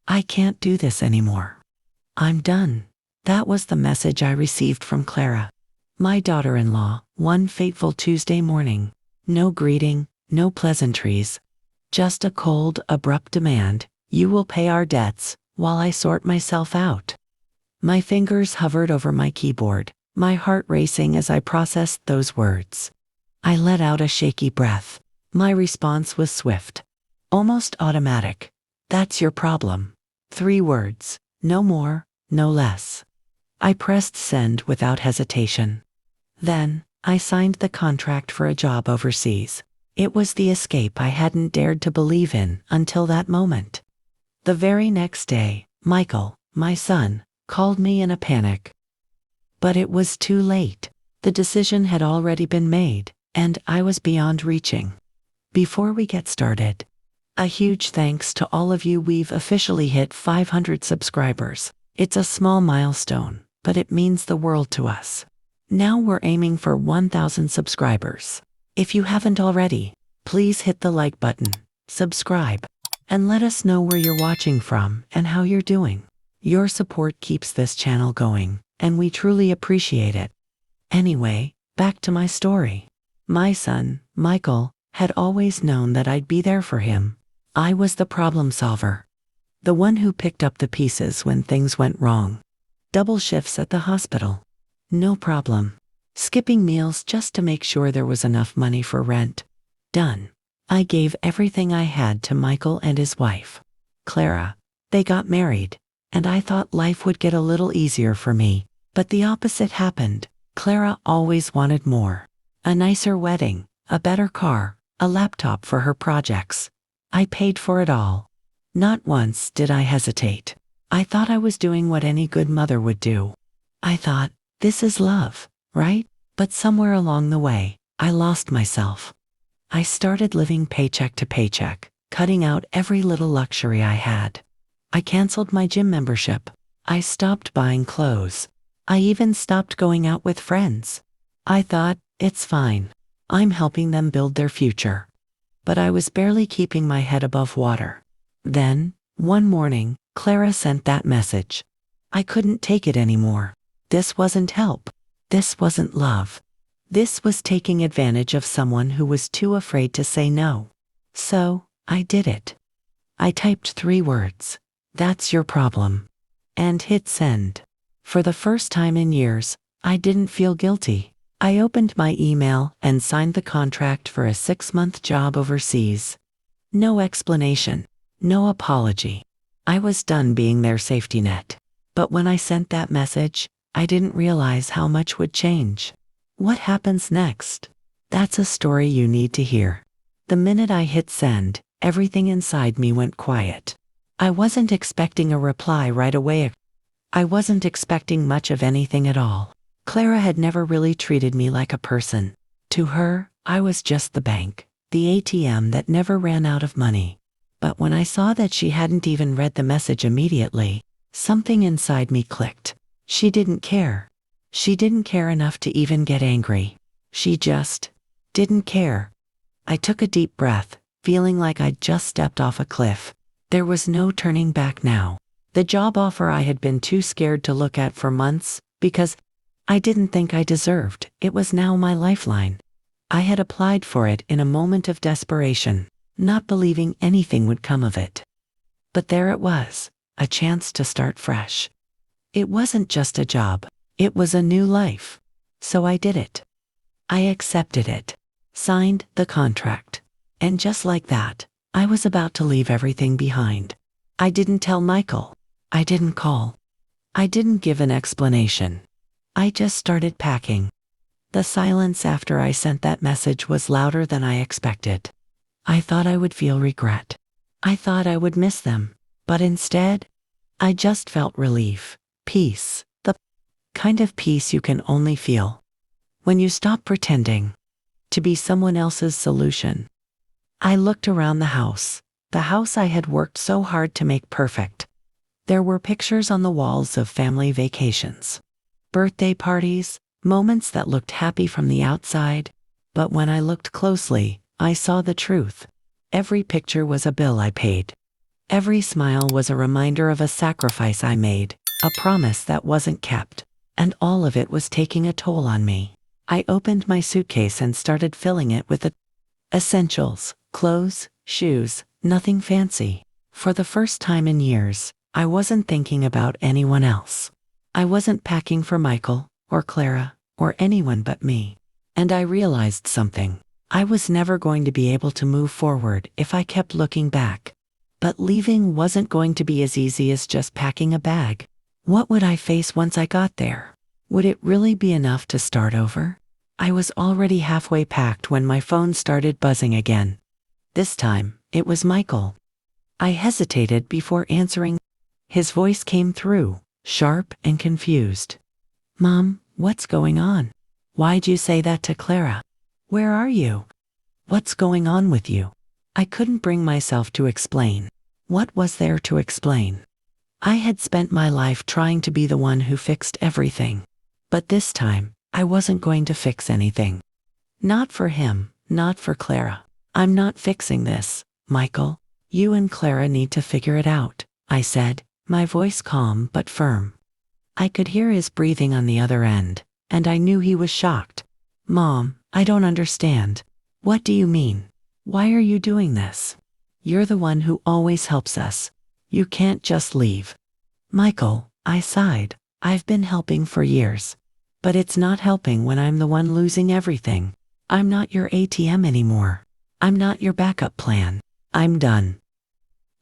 I can't do this anymore. I'm done. That was the message I received from Clara, my daughter-in-law, one fateful Tuesday morning. No greeting, no pleasantries. Just a cold, abrupt demand: you will pay our debts while I sort myself out. My fingers hovered over my keyboard, my heart racing as I processed those words. I let out a shaky breath. My response was swift, almost automatic. That's your problem. 3 words, no more, no less. I pressed send without hesitation. Then, I signed the contract for a job overseas. It was the escape I hadn't dared to believe in until that moment. The very next day, Michael, my son, called me in a panic. But it was too late. The decision had already been made, and I was beyond reaching. Before we get started, a huge thanks to all of you. We've officially hit 500 subscribers. It's a small milestone, but it means the world to us. Now we're aiming for 1,000 subscribers. If you haven't already, please hit the like button, subscribe, and let us know where you're watching from and how you're doing. Your support keeps this channel going, and we truly appreciate it. Anyway, back to my story. My son, Michael, had always known that I'd be there for him. I was the problem solver. The one who picked up the pieces when things went wrong. Double shifts at the hospital. No problem. Skipping meals just to make sure there was enough money for rent. Done. I gave everything I had to Michael and his wife, Clara. They got married, and I thought life would get a little easier for me. But the opposite happened. Clara always wanted more. A nicer wedding, a better car, a laptop for her projects. I paid for it all. Not once did I hesitate. I thought I was doing what any good mother would do. I thought, this is love, right? But somewhere along the way, I lost myself. I started living paycheck to paycheck, cutting out every little luxury I had. I canceled my gym membership. I stopped buying clothes. I even stopped going out with friends. I thought, it's fine. I'm helping them build their future. But I was barely keeping my head above water. Then, one morning, Clara sent that message. I couldn't take it anymore. This wasn't help. This wasn't love. This was taking advantage of someone who was too afraid to say no. So, I did it. I typed 3 words. That's your problem. And hit send. For the first time in years, I didn't feel guilty. I opened my email and signed the contract for a 6-month job overseas. No explanation. No apology. I was done being their safety net. But when I sent that message, I didn't realize how much would change. What happens next? That's a story you need to hear. The minute I hit send, everything inside me went quiet. I wasn't expecting a reply right away. I wasn't expecting much of anything at all. Clara had never really treated me like a person. To her, I was just the bank, the ATM that never ran out of money. But when I saw that she hadn't even read the message immediately, something inside me clicked. She didn't care. She didn't care enough to even get angry. She just didn't care. I took a deep breath, feeling like I'd just stepped off a cliff. There was no turning back now. The job offer I had been too scared to look at for months, because I didn't think I deserved. It was now my lifeline. I had applied for it in a moment of desperation, not believing anything would come of it. But there it was, a chance to start fresh. It wasn't just a job, it was a new life. So I did it. I accepted it, signed the contract. And just like that, I was about to leave everything behind. I didn't tell Michael. I didn't call. I didn't give an explanation. I just started packing. The silence after I sent that message was louder than I expected. I thought I would feel regret. I thought I would miss them. But instead, I just felt relief, peace, the kind of peace you can only feel when you stop pretending to be someone else's solution. I looked around the house I had worked so hard to make perfect. There were pictures on the walls of family vacations, birthday parties, moments that looked happy from the outside, but when I looked closely, I saw the truth. Every picture was a bill I paid. Every smile was a reminder of a sacrifice I made, a promise that wasn't kept, and all of it was taking a toll on me. I opened my suitcase and started filling it with essentials, clothes, shoes, nothing fancy. For the first time in years, I wasn't thinking about anyone else. I wasn't packing for Michael, or Clara, or anyone but me. And I realized something. I was never going to be able to move forward if I kept looking back. But leaving wasn't going to be as easy as just packing a bag. What would I face once I got there? Would it really be enough to start over? I was already halfway packed when my phone started buzzing again. This time, it was Michael. I hesitated before answering. His voice came through, sharp and confused. "Mom, what's going on? Why'd you say that to Clara? Where are you? What's going on with you?" I couldn't bring myself to explain. What was there to explain? I had spent my life trying to be the one who fixed everything. But this time, I wasn't going to fix anything. Not for him, not for Clara. "I'm not fixing this, Michael. You and Clara need to figure it out," I said, my voice calm but firm. I could hear his breathing on the other end, and I knew he was shocked. "Mom, I don't understand. What do you mean? Why are you doing this? You're the one who always helps us. You can't just leave." "Michael," I sighed, "I've been helping for years. But it's not helping when I'm the one losing everything. I'm not your ATM anymore. I'm not your backup plan. I'm done."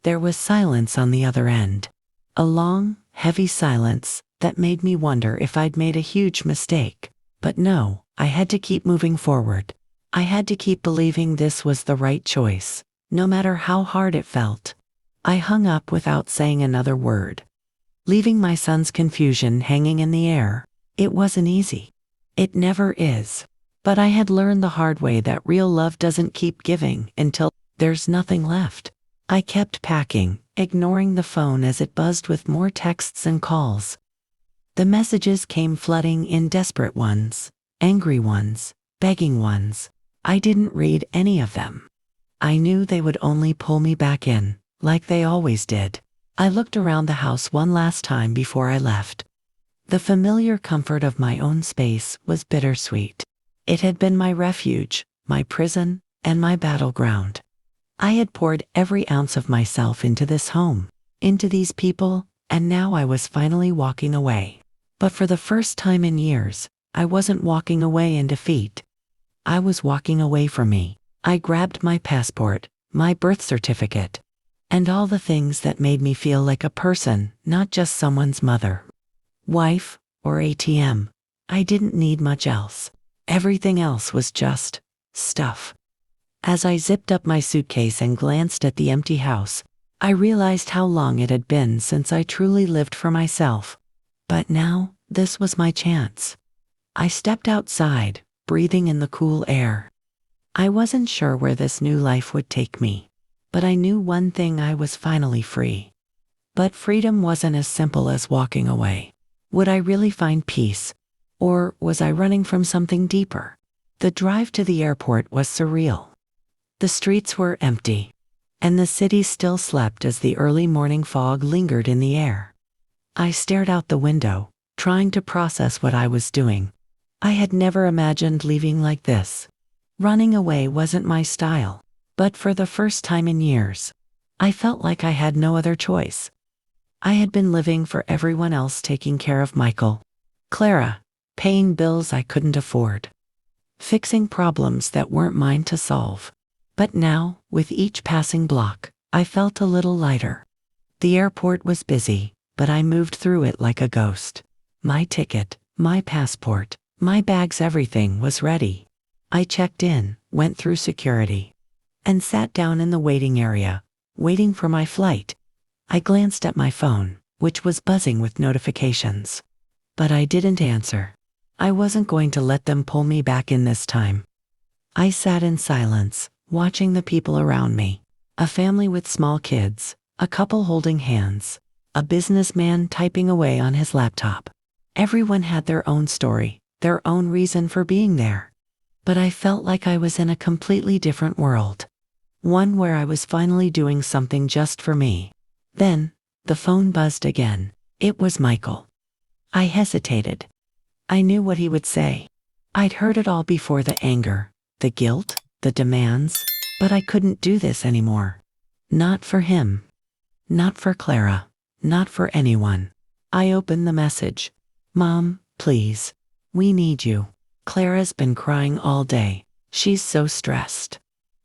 There was silence on the other end. A long, heavy silence that made me wonder if I'd made a huge mistake. But no, I had to keep moving forward. I had to keep believing this was the right choice, no matter how hard it felt. I hung up without saying another word, leaving my son's confusion hanging in the air. It wasn't easy. It never is. But I had learned the hard way that real love doesn't keep giving until there's nothing left. I kept packing, ignoring the phone as it buzzed with more texts and calls. The messages came flooding in, desperate ones, angry ones, begging ones. I didn't read any of them. I knew they would only pull me back in, like they always did. I looked around the house one last time before I left. The familiar comfort of my own space was bittersweet. It had been my refuge, my prison, and my battleground. I had poured every ounce of myself into this home, into these people, and now I was finally walking away. But for the first time in years, I wasn't walking away in defeat. I was walking away from me. I grabbed my passport, my birth certificate, and all the things that made me feel like a person, not just someone's mother, wife, or ATM. I didn't need much else. Everything else was just stuff. As I zipped up my suitcase and glanced at the empty house, I realized how long it had been since I truly lived for myself. But now, this was my chance. I stepped outside, breathing in the cool air. I wasn't sure where this new life would take me, but I knew one thing: I was finally free. But freedom wasn't as simple as walking away. Would I really find peace? Or was I running from something deeper? The drive to the airport was surreal. The streets were empty, and the city still slept as the early morning fog lingered in the air. I stared out the window, trying to process what I was doing. I had never imagined leaving like this. Running away wasn't my style, but for the first time in years, I felt like I had no other choice. I had been living for everyone else, taking care of Michael, Clara, paying bills I couldn't afford, fixing problems that weren't mine to solve. But now, with each passing block, I felt a little lighter. The airport was busy, but I moved through it like a ghost. My ticket, my passport, my bags, everything was ready. I checked in, went through security, and sat down in the waiting area, waiting for my flight. I glanced at my phone, which was buzzing with notifications. But I didn't answer. I wasn't going to let them pull me back in this time. I sat in silence, watching the people around me. A family with small kids, a couple holding hands, a businessman typing away on his laptop. Everyone had their own story, their own reason for being there. But I felt like I was in a completely different world. One where I was finally doing something just for me. Then, the phone buzzed again. It was Michael. I hesitated. I knew what he would say. I'd heard it all before: the anger, the guilt, the demands, but I couldn't do this anymore. Not for him. Not for Clara. Not for anyone. I opened the message. Mom, please. We need you. Clara's been crying all day. She's so stressed.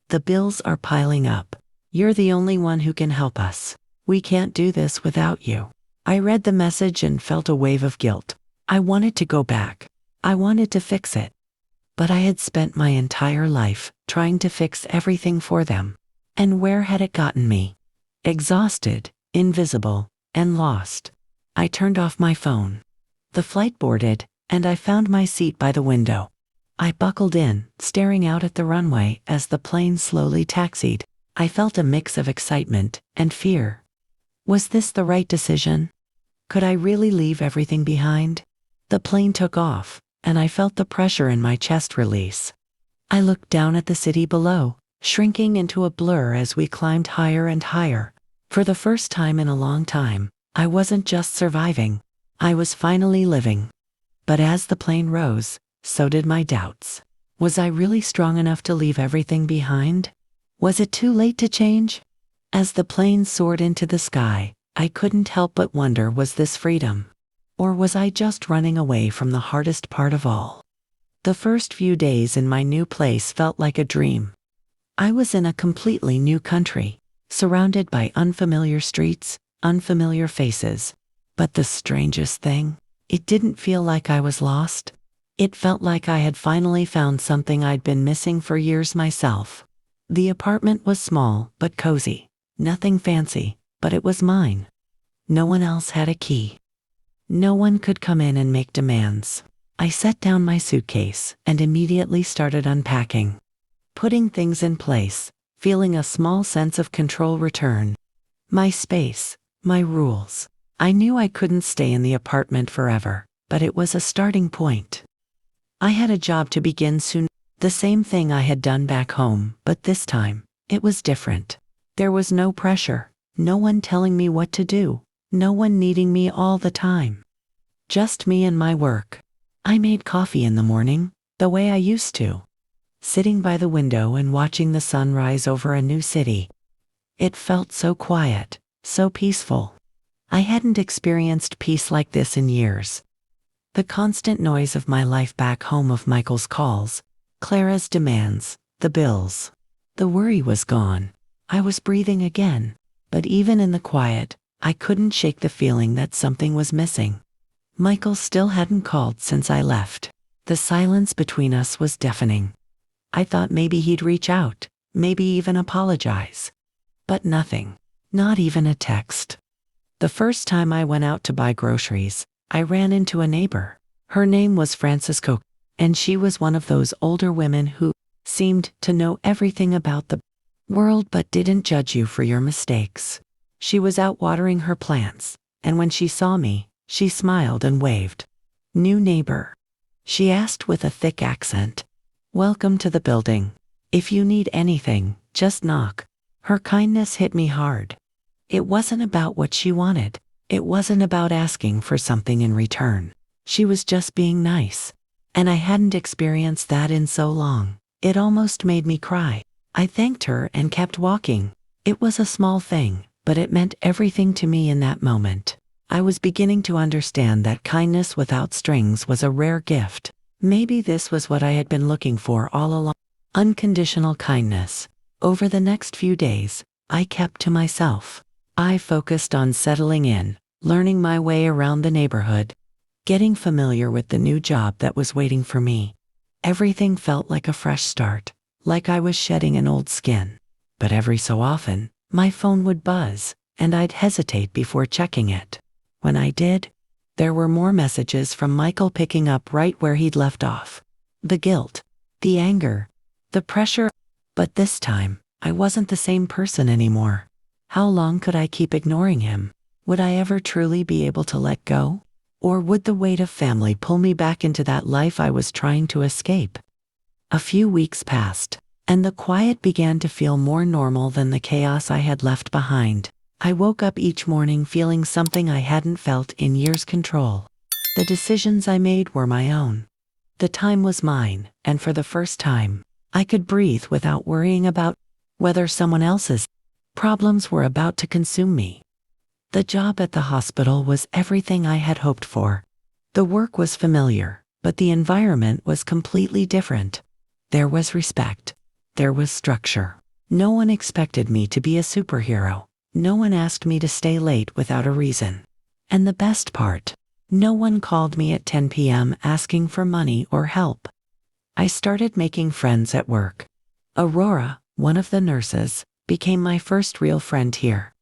The bills are piling up. You're the only one who can help us. We can't do this without you. I read the message and felt a wave of guilt. I wanted to go back. I wanted to fix it. But I had spent my entire life trying to fix everything for them. And where had it gotten me? Exhausted, invisible, and lost. I turned off my phone. The flight boarded, and I found my seat by the window. I buckled in, staring out at the runway as the plane slowly taxied. I felt a mix of excitement and fear. Was this the right decision? Could I really leave everything behind? The plane took off, and I felt the pressure in my chest release. I looked down at the city below, shrinking into a blur as we climbed higher and higher. For the first time in a long time, I wasn't just surviving. I was finally living. But as the plane rose, so did my doubts. Was I really strong enough to leave everything behind? Was it too late to change? As the plane soared into the sky, I couldn't help but wonder, was this freedom? Or was I just running away from the hardest part of all? The first few days in my new place felt like a dream. I was in a completely new country, surrounded by unfamiliar streets, unfamiliar faces. But the strangest thing, it didn't feel like I was lost. It felt like I had finally found something I'd been missing for years myself. The apartment was small but cozy. Nothing fancy, but it was mine. No one else had a key. No one could come in and make demands. I set down my suitcase and immediately started unpacking. Putting things in place, feeling a small sense of control return. My space, my rules. I knew I couldn't stay in the apartment forever, but it was a starting point. I had a job to begin soon. The same thing I had done back home, but this time, it was different. There was no pressure, no one telling me what to do, no one needing me all the time. Just me and my work. I made coffee in the morning, the way I used to. Sitting by the window and watching the sun rise over a new city. It felt so quiet, so peaceful. I hadn't experienced peace like this in years. The constant noise of my life back home, of Michael's calls, Clara's demands, the bills. The worry was gone. I was breathing again. But even in the quiet, I couldn't shake the feeling that something was missing. Michael still hadn't called since I left. The silence between us was deafening. I thought maybe he'd reach out, maybe even apologize. But nothing. Not even a text. The first time I went out to buy groceries, I ran into a neighbor. Her name was Francisco, and she was one of those older women who seemed to know everything about the world but didn't judge you for your mistakes. She was out watering her plants, and when she saw me, she smiled and waved. New neighbor. She asked with a thick accent. Welcome to the building. If you need anything, just knock. Her kindness hit me hard. It wasn't about what she wanted. It wasn't about asking for something in return. She was just being nice. And I hadn't experienced that in so long. It almost made me cry. I thanked her and kept walking. It was a small thing, but it meant everything to me in that moment. I was beginning to understand that kindness without strings was a rare gift. Maybe this was what I had been looking for all along. Unconditional kindness. Over the next few days, I kept to myself. I focused on settling in, learning my way around the neighborhood, getting familiar with the new job that was waiting for me. Everything felt like a fresh start, like I was shedding an old skin. But every so often, my phone would buzz, and I'd hesitate before checking it. When I did, there were more messages from Michael, picking up right where he'd left off. The guilt, the anger, the pressure. But this time, I wasn't the same person anymore. How long could I keep ignoring him? Would I ever truly be able to let go? Or would the weight of family pull me back into that life I was trying to escape? A few weeks passed, and the quiet began to feel more normal than the chaos I had left behind. I woke up each morning feeling something I hadn't felt in years: control. The decisions I made were my own. The time was mine, and for the first time, I could breathe without worrying about whether someone else's problems were about to consume me. The job at the hospital was everything I had hoped for. The work was familiar, but the environment was completely different. There was respect. There was structure. No one expected me to be a superhero. No one asked me to stay late without a reason. And the best part, no one called me at 10 p.m. asking for money or help. I started making friends at work. Aurora, one of the nurses, became my first real friend here.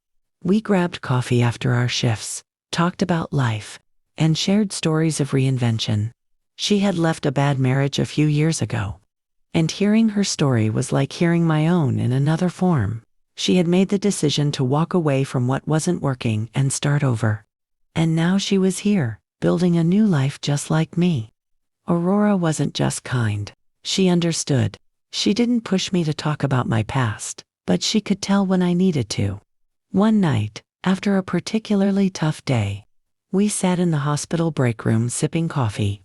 We grabbed coffee after our shifts, talked about life, and shared stories of reinvention. She had left a bad marriage a few years ago, and hearing her story was like hearing my own in another form. She had made the decision to walk away from what wasn't working and start over. And now she was here, building a new life just like me. Aurora wasn't just kind. She understood. She didn't push me to talk about my past, but she could tell when I needed to. One night, after a particularly tough day, we sat in the hospital break room sipping coffee.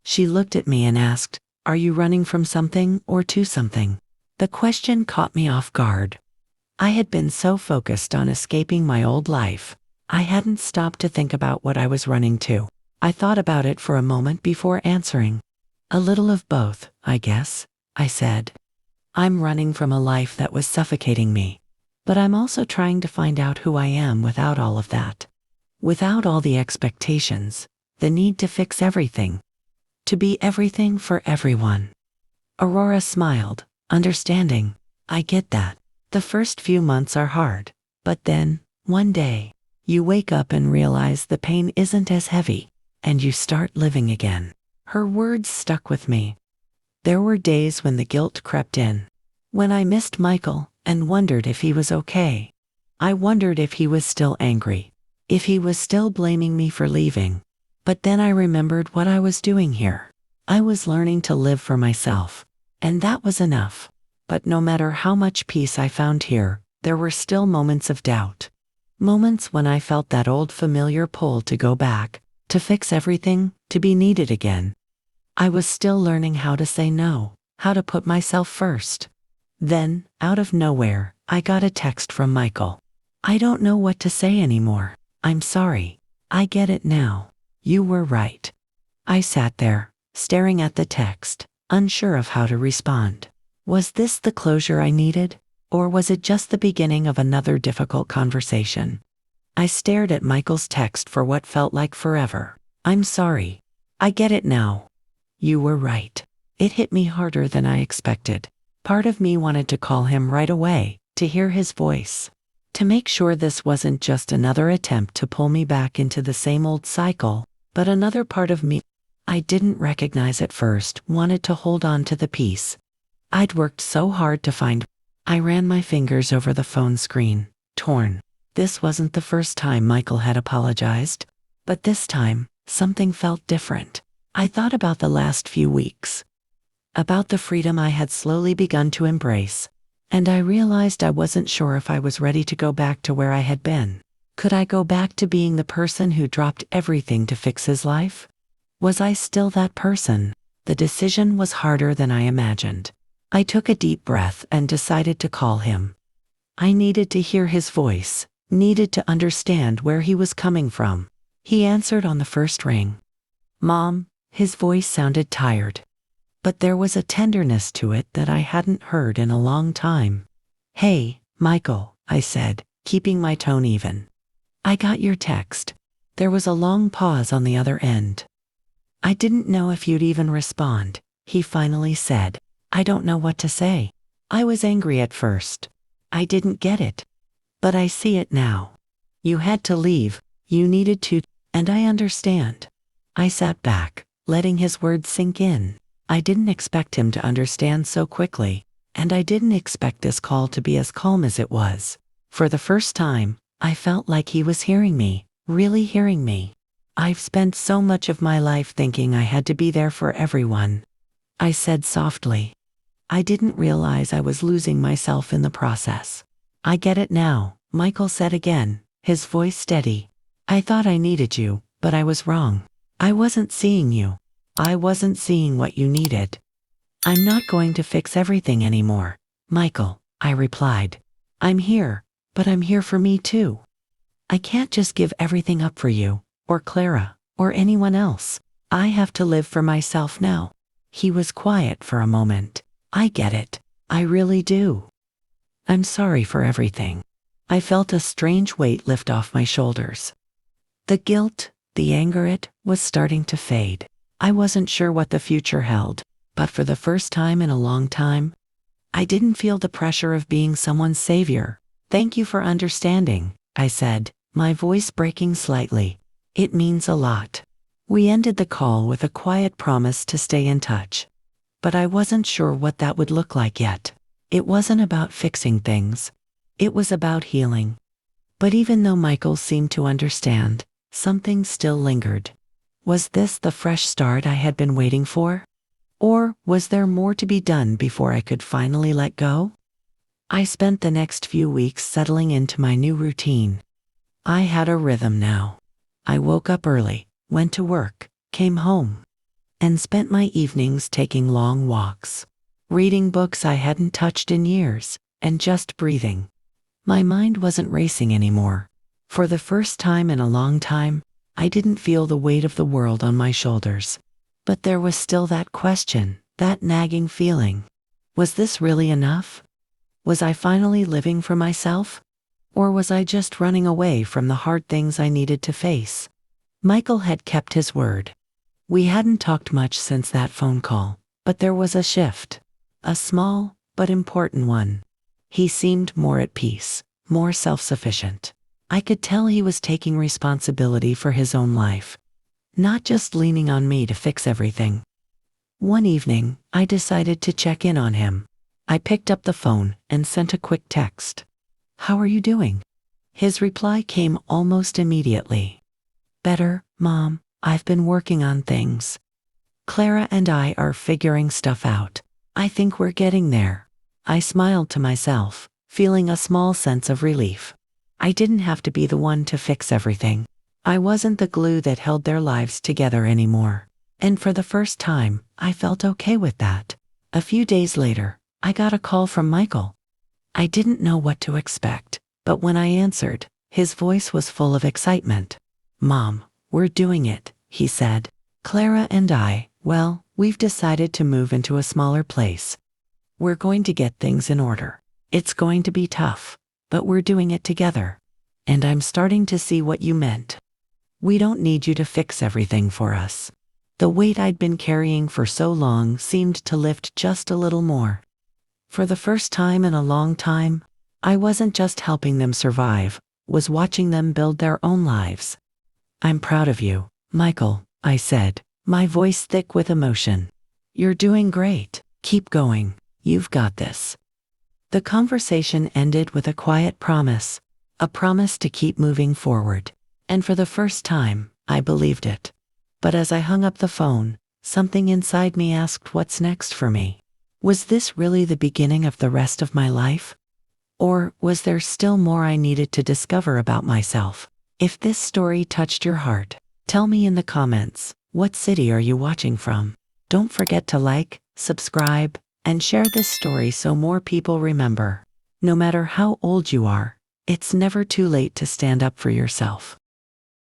She looked at me and asked, "Are you running from something or to something?" The question caught me off guard. I had been so focused on escaping my old life, I hadn't stopped to think about what I was running to. I thought about it for a moment before answering. "A little of both, I guess," I said. "I'm running from a life that was suffocating me, but I'm also trying to find out who I am without all of that. Without all the expectations, the need to fix everything, to be everything for everyone." Aurora smiled, understanding. "I get that. The first few months are hard, but then, one day, you wake up and realize the pain isn't as heavy, and you start living again." Her words stuck with me. There were days when the guilt crept in, when I missed Michael and wondered if he was okay. I wondered if he was still angry, if he was still blaming me for leaving. But then I remembered what I was doing here. I was learning to live for myself, and that was enough. But no matter how much peace I found here, there were still moments of doubt. Moments when I felt that old familiar pull to go back, to fix everything, to be needed again. I was still learning how to say no, how to put myself first. Then, out of nowhere, I got a text from Michael. "I don't know what to say anymore. I'm sorry. I get it now. You were right." I sat there, staring at the text, unsure of how to respond. Was this the closure I needed, or was it just the beginning of another difficult conversation? I stared at Michael's text for what felt like forever. "I'm sorry. I get it now. You were right." It hit me harder than I expected. Part of me wanted to call him right away, to hear his voice, to make sure this wasn't just another attempt to pull me back into the same old cycle, but another part of me I didn't recognize at first wanted to hold on to the peace I'd worked so hard to find. I ran my fingers over the phone screen, torn. This wasn't the first time Michael had apologized, but this time, something felt different. I thought about the last few weeks, about the freedom I had slowly begun to embrace, and I realized I wasn't sure if I was ready to go back to where I had been. Could I go back to being the person who dropped everything to fix his life? Was I still that person? The decision was harder than I imagined. I took a deep breath and decided to call him. I needed to hear his voice, needed to understand where he was coming from. He answered on the first ring. "Mom," his voice sounded tired, but there was a tenderness to it that I hadn't heard in a long time. "Hey, Michael," I said, keeping my tone even. "I got your text." There was a long pause on the other end. "I didn't know if you'd even respond," he finally said. "I don't know what to say. I was angry at first. I didn't get it. But I see it now. You had to leave, you needed to, and I understand." I sat back, letting his words sink in. I didn't expect him to understand so quickly, and I didn't expect this call to be as calm as it was. For the first time, I felt like he was hearing me, really hearing me. "I've spent so much of my life thinking I had to be there for everyone," I said softly. "I didn't realize I was losing myself in the process. I get it now, Michael said again, his voice steady. I thought I needed you, but I was wrong. I wasn't seeing you. I wasn't seeing what you needed. I'm not going to fix everything anymore, Michael, I replied. I'm here, but I'm here for me too. I can't just give everything up for you, or Clara, or anyone else. I have to live for myself now. He was quiet for a moment. I get it. I really do. I'm sorry for everything. I felt a strange weight lift off my shoulders. The guilt, the anger, it was starting to fade. I wasn't sure what the future held, but for the first time in a long time, I didn't feel the pressure of being someone's savior. Thank you for understanding, I said, my voice breaking slightly. It means a lot. We ended the call with a quiet promise to stay in touch. But I wasn't sure what that would look like yet. It wasn't about fixing things. It was about healing. But even though Michael seemed to understand, something still lingered. Was this the fresh start I had been waiting for? Or was there more to be done before I could finally let go? I spent the next few weeks settling into my new routine. I had a rhythm now. I woke up early, went to work, came home, and spent my evenings taking long walks, reading books I hadn't touched in years, and just breathing. My mind wasn't racing anymore. For the first time in a long time, I didn't feel the weight of the world on my shoulders. But there was still that question, that nagging feeling. Was this really enough? Was I finally living for myself? Or was I just running away from the hard things I needed to face? Michael had kept his word. We hadn't talked much since that phone call, but there was a shift. A small, but important one. He seemed more at peace, more self-sufficient. I could tell he was taking responsibility for his own life, not just leaning on me to fix everything. One evening, I decided to check in on him. I picked up the phone and sent a quick text. How are you doing? His reply came almost immediately. Better, Mom. I've been working on things. Clara and I are figuring stuff out. I think we're getting there. I smiled to myself, feeling a small sense of relief. I didn't have to be the one to fix everything. I wasn't the glue that held their lives together anymore. And for the first time, I felt okay with that. A few days later, I got a call from Michael. I didn't know what to expect, but when I answered, his voice was full of excitement. Mom, we're doing it, he said. Clara and I, well, we've decided to move into a smaller place. We're going to get things in order. It's going to be tough, but we're doing it together. And I'm starting to see what you meant. We don't need you to fix everything for us. The weight I'd been carrying for so long seemed to lift just a little more. For the first time in a long time, I wasn't just helping them survive, was watching them build their own lives. I'm proud of you, Michael, I said, my voice thick with emotion. You're doing great. Keep going. You've got this. The conversation ended with a quiet promise, a promise to keep moving forward. And for the first time, I believed it. But as I hung up the phone, something inside me asked what's next for me. Was this really the beginning of the rest of my life? Or was there still more I needed to discover about myself? If this story touched your heart, tell me in the comments, what city are you watching from? Don't forget to like, subscribe, and share this story so more people remember. No matter how old you are, it's never too late to stand up for yourself.